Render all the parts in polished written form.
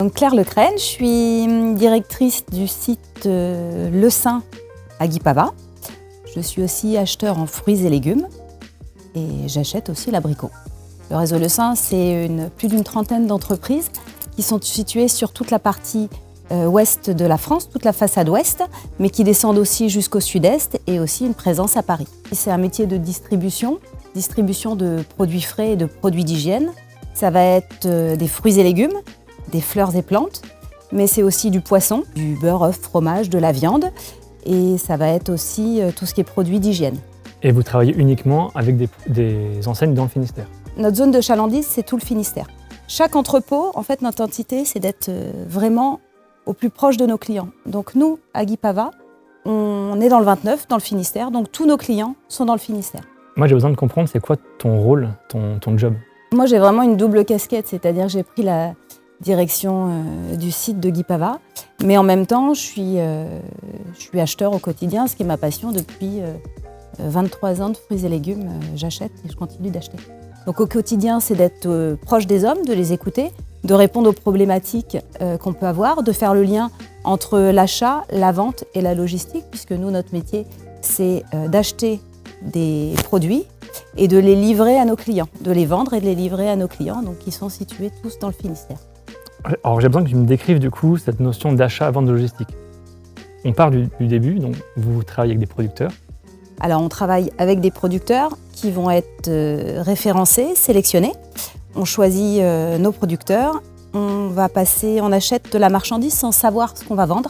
Donc Claire Lecrène, je suis directrice du site Le Saint à Guipava. Je suis aussi acheteur en fruits et légumes et j'achète aussi l'abricot. Le réseau Le Saint, c'est plus d'une trentaine d'entreprises qui sont situées sur toute la partie ouest de la France, toute la façade ouest, mais qui descendent aussi jusqu'au sud-est et aussi une présence à Paris. C'est un métier de distribution de produits frais et de produits d'hygiène. Ça va être des fruits et légumes, des fleurs et plantes, mais c'est aussi du poisson, du beurre, œuf, fromage, de la viande, et ça va être aussi tout ce qui est produits d'hygiène. Et vous travaillez uniquement avec des enseignes dans le Finistère? Notre zone de chalandise, c'est tout le Finistère. Chaque entrepôt, en fait, notre entité, c'est d'être vraiment au plus proche de nos clients. Donc nous, à Guipava, on est dans le 29, dans le Finistère, donc tous nos clients sont dans le Finistère. Moi, j'ai besoin de comprendre, c'est quoi ton rôle, ton job? Moi, j'ai vraiment une double casquette, c'est-à-dire que j'ai pris la direction du site de Guipava, mais en même temps, je suis acheteur au quotidien, ce qui est ma passion depuis 23 ans de fruits et légumes. J'achète et je continue d'acheter. Donc au quotidien, c'est d'être proche des hommes, de les écouter, de répondre aux problématiques qu'on peut avoir, de faire le lien entre l'achat, la vente et la logistique, puisque nous, notre métier, c'est d'acheter des produits et de les livrer à nos clients, de les vendre et de les livrer à nos clients, donc qui sont situés tous dans le Finistère. Alors j'ai besoin que tu me décrives du coup cette notion d'achat, vente, de logistique. On part du début, donc vous travaillez avec des producteurs. Alors on travaille avec des producteurs qui vont être référencés, sélectionnés. On choisit nos producteurs, on achète de la marchandise sans savoir ce qu'on va vendre.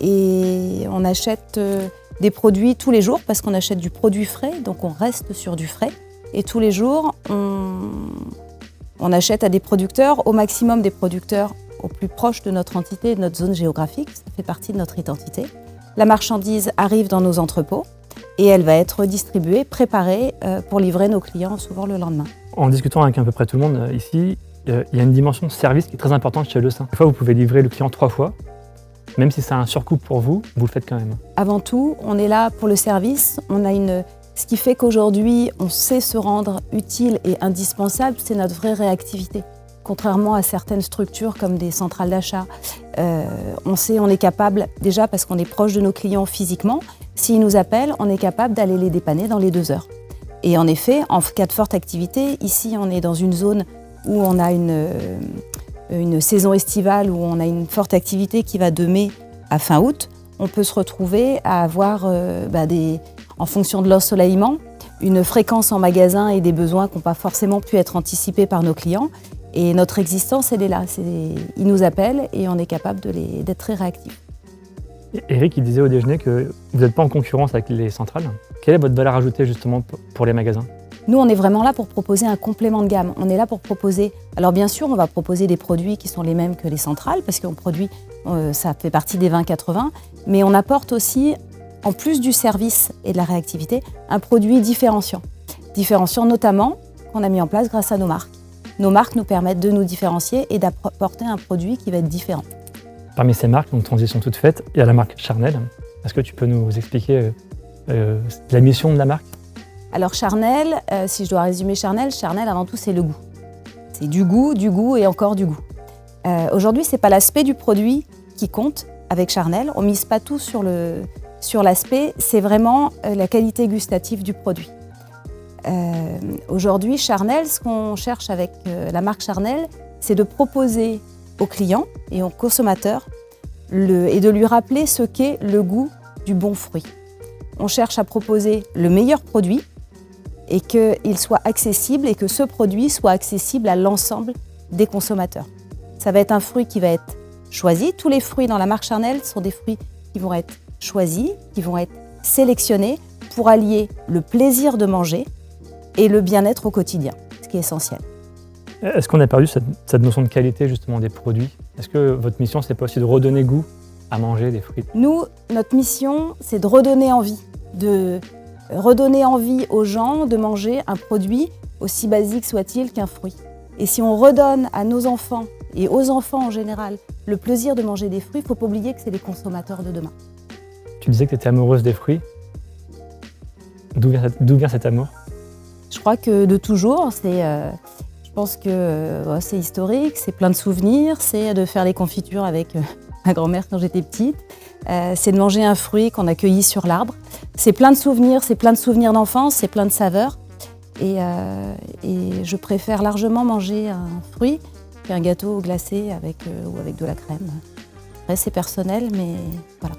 Et on achète des produits tous les jours parce qu'on achète du produit frais, donc on reste sur du frais. Et tous les jours, on achète à des producteurs, au maximum des producteurs au plus proche de notre entité, de notre zone géographique. Ça fait partie de notre identité. La marchandise arrive dans nos entrepôts et elle va être distribuée, préparée pour livrer nos clients souvent le lendemain. En discutant avec à peu près tout le monde ici, il y a une dimension de service qui est très importante chez Le Saint. Des fois, vous pouvez livrer le client 3 fois. Même si c'est un surcoût pour vous, vous le faites quand même. Avant tout, on est là pour le service. Ce qui fait qu'aujourd'hui, on sait se rendre utile et indispensable, c'est notre vraie réactivité. Contrairement à certaines structures comme des centrales d'achat, on est capable, déjà parce qu'on est proche de nos clients physiquement, s'ils nous appellent, on est capable d'aller les dépanner dans les 2 heures. Et en effet, en cas de forte activité, ici on est dans une zone où on a une saison estivale, où on a une forte activité qui va de mai à fin août. On peut se retrouver à avoir, en fonction de l'ensoleillement, une fréquence en magasin et des besoins qui n'ont pas forcément pu être anticipés par nos clients. Et notre existence, elle est là. Ils nous appellent et on est capable d'être très réactifs. Eric, il disait au déjeuner que vous n'êtes pas en concurrence avec les centrales. Quelle est votre valeur ajoutée justement pour les magasins? Nous, on est vraiment là pour proposer un complément de gamme. On est là pour proposer... Alors bien sûr, on va proposer des produits qui sont les mêmes que les centrales, parce qu'on produit, ça fait partie des 20-80, mais on apporte aussi, en plus du service et de la réactivité, un produit différenciant. Différenciant notamment qu'on a mis en place grâce à nos marques. Nos marques nous permettent de nous différencier et d'apporter un produit qui va être différent. Parmi ces marques, donc transition toute faite, il y a la marque Charnel. Est-ce que tu peux nous expliquer la mission de la marque? Alors Charnel, si je dois résumer Charnel avant tout c'est le goût. C'est du goût et encore du goût. Aujourd'hui, ce n'est pas l'aspect du produit qui compte avec Charnel. On ne mise pas tout sur l'aspect, c'est vraiment la qualité gustative du produit. Aujourd'hui, Charnel, ce qu'on cherche avec la marque Charnel, c'est de proposer aux clients et aux consommateurs et de lui rappeler ce qu'est le goût du bon fruit. On cherche à proposer le meilleur produit et qu'il soit accessible et que ce produit soit accessible à l'ensemble des consommateurs. Ça va être un fruit qui va être choisi. Tous les fruits dans la marque Charnel sont des fruits qui vont être choisis, qui vont être sélectionnés pour allier le plaisir de manger et le bien-être au quotidien, ce qui est essentiel. Est-ce qu'on a perdu cette notion de qualité justement des produits? Est-ce que votre mission, c'est pas aussi de redonner goût à manger des fruits? Nous, notre mission, c'est de redonner envie aux gens de manger un produit aussi basique soit-il qu'un fruit. Et si on redonne à nos enfants et aux enfants en général le plaisir de manger des fruits, il ne faut pas oublier que c'est les consommateurs de demain. Tu disais que tu étais amoureuse des fruits. D'où vient cet amour? Je crois que de toujours, je pense que c'est historique, c'est plein de souvenirs, c'est de faire les confitures avec ma grand-mère quand j'étais petite, c'est de manger un fruit qu'on a cueilli sur l'arbre. C'est plein de souvenirs d'enfance, c'est plein de saveurs. Et je préfère largement manger un fruit qu'un gâteau glacé ou avec de la crème. Après, c'est personnel, mais voilà.